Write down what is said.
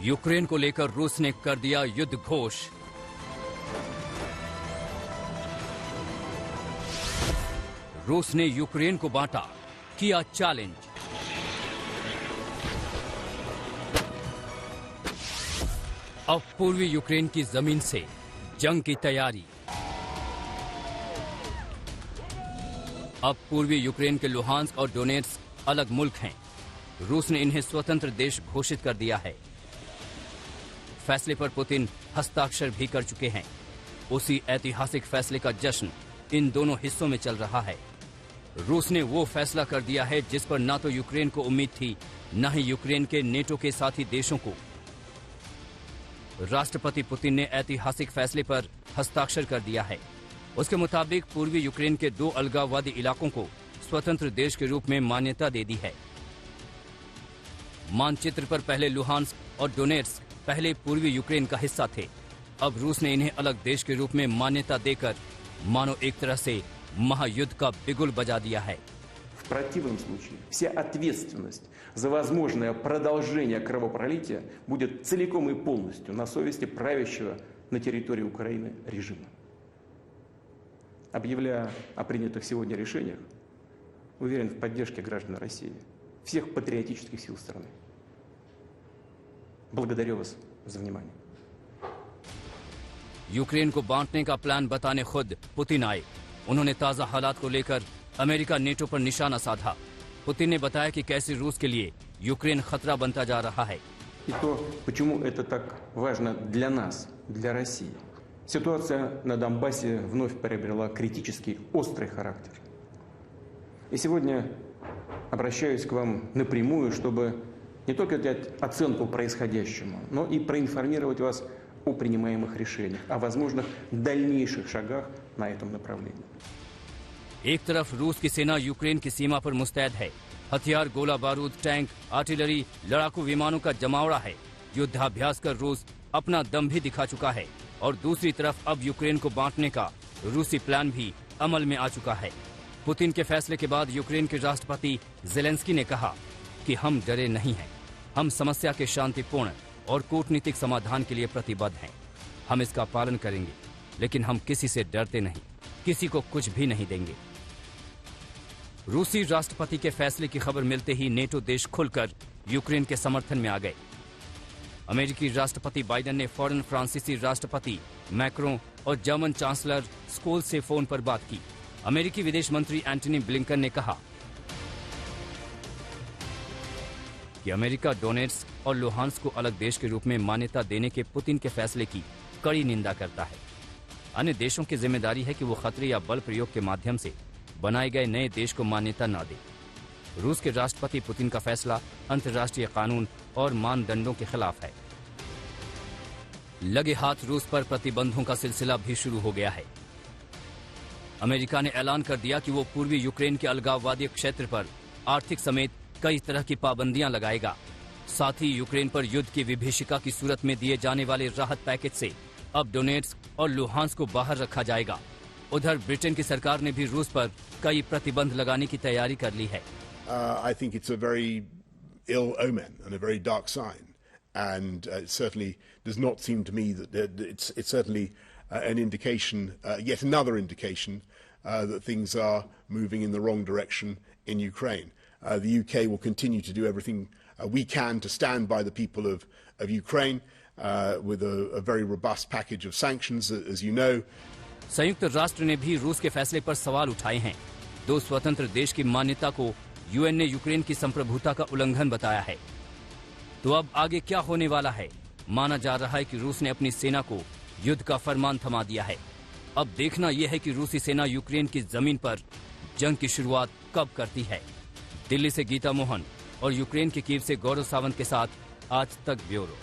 Ukraine को लेकर रूस ने कर दिया युद्ध घोष। रूस ने यूक्रेन को बांटा, किया चैलेंज। अब पूर्वी यूक्रेन की जमीन से जंग की तैयारी। अब पूर्वी यूक्रेन के लुहांस्क और डोनेट्स्क अलग मुल्क हैं। रूस ने इन्हें स्वतंत्र देश घोषित कर दिया है। फैसले पर पुतिन हस्ताक्षर भी कर चुके हैं। उसी ऐतिहासिक फैसले का जश्न इन दोनों हिस्सों में चल रहा है। रूस ने वो फैसला कर दिया है जिस पर ना तो यूक्रेन को उम्मीद थी, न ही यूक्रेन के नेटो के साथी देशों को। राष्ट्रपति पुतिन ने ऐतिहासिक फैसले पर हस्ताक्षर कर दिया है। उसके मुताबिक पूर्वी यूक्रेन के 2 अलगाववादी इलाकों को स्वतंत्र देश के रूप में मान्यता दे दी है। मानचित्र पर पहले लुहांस्क और डोनेट्स्क पहले पूर्वी यूक्रेन का हिस्सा थे। अब रूस ने इन्हें अलग देश के रूप में मान्यता देकर मानो एक तरह से महायुद्ध का बिगुल बजा दिया है। В противном случае вся ответственность за возможное продолжение кровопролития будет целиком и полностью на совести правящего на территории Украины режима. Объявляя о принятых сегодня решениях, уверен в поддержке граждан России, всех патриотических сил страны. Благодарю вас за внимание. यूक्रेन को बांटने का प्लान बताने खुद पुतिन आए। उन्होंने ताजा हालात को लेकर अमेरिका नेटो पर निशाना साधा। पुतिन ने बताया कि कैसे रूस के लिए यूक्रेन खतरा बनता जा रहा है। И то, почему это так важно для нас, для России. Ситуация на Донбассе вновь приобрела критический, острый характер. И сегодня обращаюсь к вам напрямую, чтобы не только дать оценку происходящему, но и проинформировать вас о принимаемых решениях, о возможных дальнейших шагах на этом направлении. एक तरफ रूस की सेना यूक्रेन की सीमा पर मुस्तैद है। हथियार, गोला बारूद, टैंक, आर्टिलरी, लड़ाकू विमानों का जमावड़ा है। युद्धाभ्यास कर रूस अपना दम भी दिखा चुका है। और दूसरी तरफ अब यूक्रेन को बांटने का रूसी प्लान भी अमल में आ चुका है। पुतिन के फैसले के बाद यूक्रेन के राष्ट्रपति जेलेंस्की ने कहा कि हम डरे नहीं हैं। हम समस्या के शांतिपूर्ण और कूटनीतिक समाधान के लिए प्रतिबद्ध हैं। हम इसका पालन करेंगे, लेकिन हम किसी से डरते नहीं, किसी को कुछ भी नहीं देंगे। रूसी राष्ट्रपति के फैसले की खबर मिलते ही नेटो देश खुलकर यूक्रेन के समर्थन में आ गए। अमेरिकी राष्ट्रपति बाइडेन ने फौरन फ्रांसीसी राष्ट्रपति मैक्रों और जर्मन चांसलर स्कोल्स से फोन पर बात की। अमेरिकी विदेश मंत्री एंटनी ब्लिंकन ने कहा कि अमेरिका डोनेट्स्क और लुहांस्क को अलग देश के रूप में मान्यता देने के पुतिन के फैसले की कड़ी निंदा करता है। अन्य देशों की जिम्मेदारी है कि वो खतरे या बल प्रयोग के माध्यम से बनाए गए नए देश को मान्यता न दे। रूस के राष्ट्रपति पुतिन का फैसला अंतर्राष्ट्रीय कानून और मानदंडों के खिलाफ है। लगे हाथ रूस पर प्रतिबंधों का सिलसिला भी शुरू हो गया है। अमेरिका ने ऐलान कर दिया कि वो पूर्वी यूक्रेन के अलगाववादी क्षेत्र पर आर्थिक समेत कई तरह की पाबंदियां लगाएगा। साथ ही यूक्रेन पर युद्ध की विभीषिका की सूरत में दिए जाने वाले राहत पैकेज से अब डोनेट्स्क और लुहांस्क को बाहर रखा जाएगा। उधर ब्रिटेन की सरकार ने भी रूस पर कई प्रतिबंध लगाने की तैयारी कर ली है। I think it's a very ill omen and a very dark sign, and it certainly does not seem to me that it's certainly an indication, yet another indication, that things are moving in the wrong direction in Ukraine. The UK will continue to do everything we can to stand by the people of Ukraine with a very robust package of sanctions, as you know. संयुक्त राष्ट्र ने भी रूस के फैसले पर सवाल उठाए हैं। 2 स्वतंत्र देश की मान्यता को यूएन ने यूक्रेन की संप्रभुता का उल्लंघन बताया है। तो अब आगे क्या होने वाला है? माना जा रहा है कि रूस ने अपनी सेना को युद्ध का फरमान थमा दिया है। अब देखना यह है कि रूसी सेना यूक्रेन की जमीन पर जंग की शुरुआत कब करती है। दिल्ली से गीता मोहन और यूक्रेन के कीव से गौरव सावंत के साथ आज तक ब्यूरो।